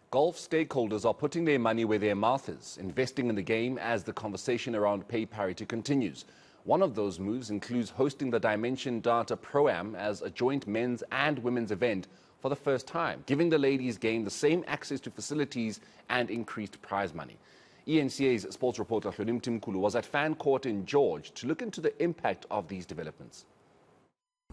Golf stakeholders are putting their money where their mouth is, investing in the game as the conversation around pay parity continues. One of those moves includes hosting the Dimension Data Pro-Am as a joint men's and women's event for the first time, giving the ladies' game the same access to facilities and increased prize money. eNCA's sports reporter Hloni Mtimkulu was at Fancourt in George to look into the impact of these developments.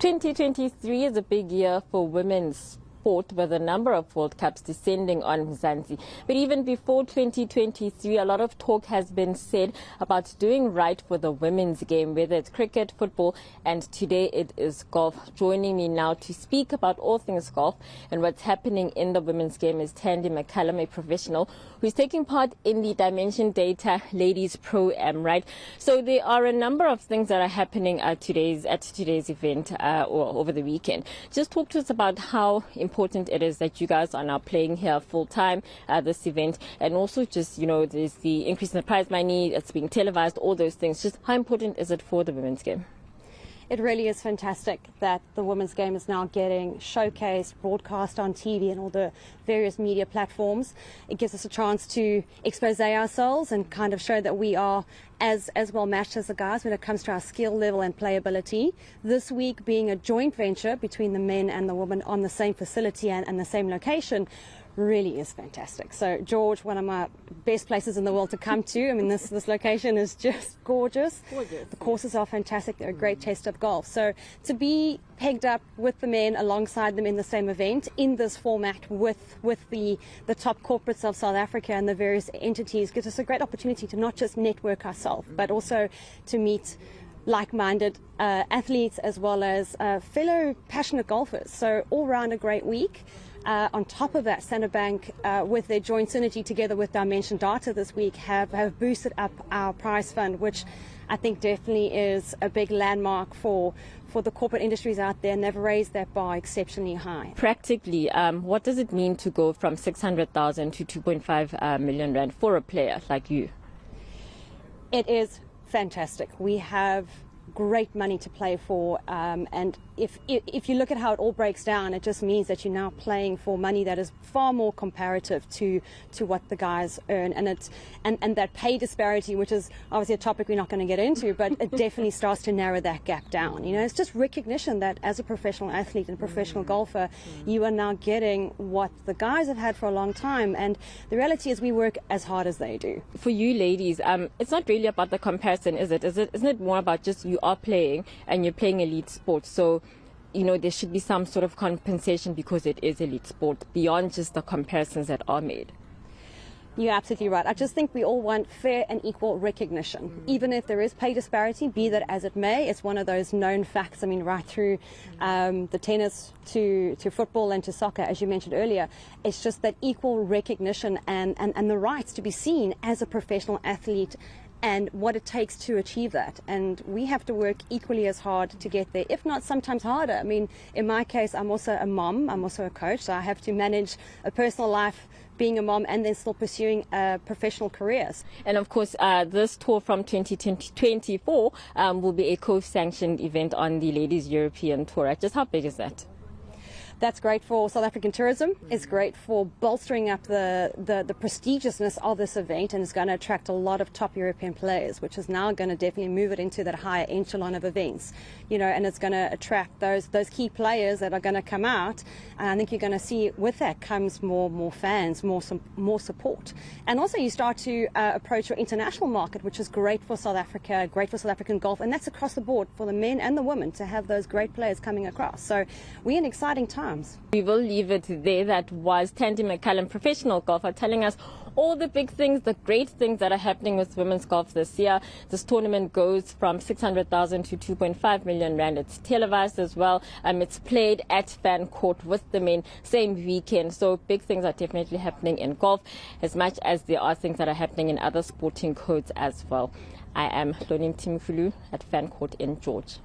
2023 is a big year for women's sport, with a number of World Cups descending on Mzansi. But even before 2023, a lot of talk has been said about doing right for the women's game, whether it's cricket, football, and today it is golf. Joining me now to speak about all things golf and what's happening in the women's game is Hloni Mtimkulu, a professional who's taking part in the Dimension Data Ladies Pro-Am, right? So there are a number of things that are happening at today's event or over the weekend. Just talk to us about how important it is that you guys are now playing here full time at this event, and also just, you know, there's the increase in the prize money, it's being televised, all those things. Just how important is it for the women's game? It really is fantastic that the women's game is now getting showcased, broadcast on TV and all the various media platforms. It gives us a chance to expose ourselves and kind of show that we are as well matched as the guys when it comes to our skill level and playability. This week being a joint venture between the men and the women on the same facility and the same location really is fantastic. So George, one of my best places in the world to come to. I mean, this location is just gorgeous. The courses are fantastic. They're a great taste of golf. So to be pegged up with the men alongside them in the same event in this format with the top corporates of South Africa and the various entities gives us a great opportunity to not just network ourselves, but also to meet like-minded athletes as well as fellow passionate golfers. So all round a great week. On top of that, Standard Bank, with their joint synergy together with Dimension Data this week, have boosted up our prize fund, which I think definitely is a big landmark for the corporate industries out there, and they've raised that bar exceptionally high. Practically, what does it mean to go from 600,000 to 2.5 million rand for a player like you? It is fantastic. We have great money to play for, and if you look at how it all breaks down, it just means that you're now playing for money that is far more comparative to what the guys earn, and that pay disparity, which is obviously a topic we're not going to get into, but it definitely starts to narrow that gap down. You know, it's just recognition that as a professional athlete and professional golfer, you are now getting what the guys have had for a long time, and the reality is we work as hard as they do. For you ladies, it's not really about the comparison, is it? Isn't it more about just you are playing and you're playing elite sports? So, you know, there should be some sort of compensation because it is elite sport beyond just the comparisons that are made. You're absolutely right. I just think we all want fair and equal recognition. Even if there is pay disparity, be that as it may, it's one of those known facts. I mean, right through the tennis to football and to soccer, as you mentioned earlier, it's just that equal recognition and the rights to be seen as a professional athlete and what it takes to achieve that. And we have to work equally as hard to get there, if not sometimes harder. I mean, in my case, I'm also a mom, I'm also a coach, so I have to manage a personal life, being a mom, and then still pursuing professional careers. And of course, this tour from 2024 will be a co-sanctioned event on the Ladies European Tour. Just how big is that? That's great for South African tourism. It's great for bolstering up the prestigiousness of this event, and it's going to attract a lot of top European players, which is now going to definitely move it into that higher echelon of events. You know, and it's going to attract those key players that are going to come out. And I think you're going to see with that comes more fans, more support, and also you start to approach your international market, which is great for South Africa, great for South African golf, and that's across the board for the men and the women to have those great players coming across. So we're in exciting times. We will leave it there. That was Hloni Mtimkulu, professional golfer, telling us all the big things, the great things that are happening with women's golf this year. This tournament goes from 600,000 to 2.5 million rand. It's televised as well. It's played at Fancourt with the men same weekend. So big things are definitely happening in golf, as much as there are things that are happening in other sporting codes as well. I am Hloni Mtimkulu at Fancourt in George.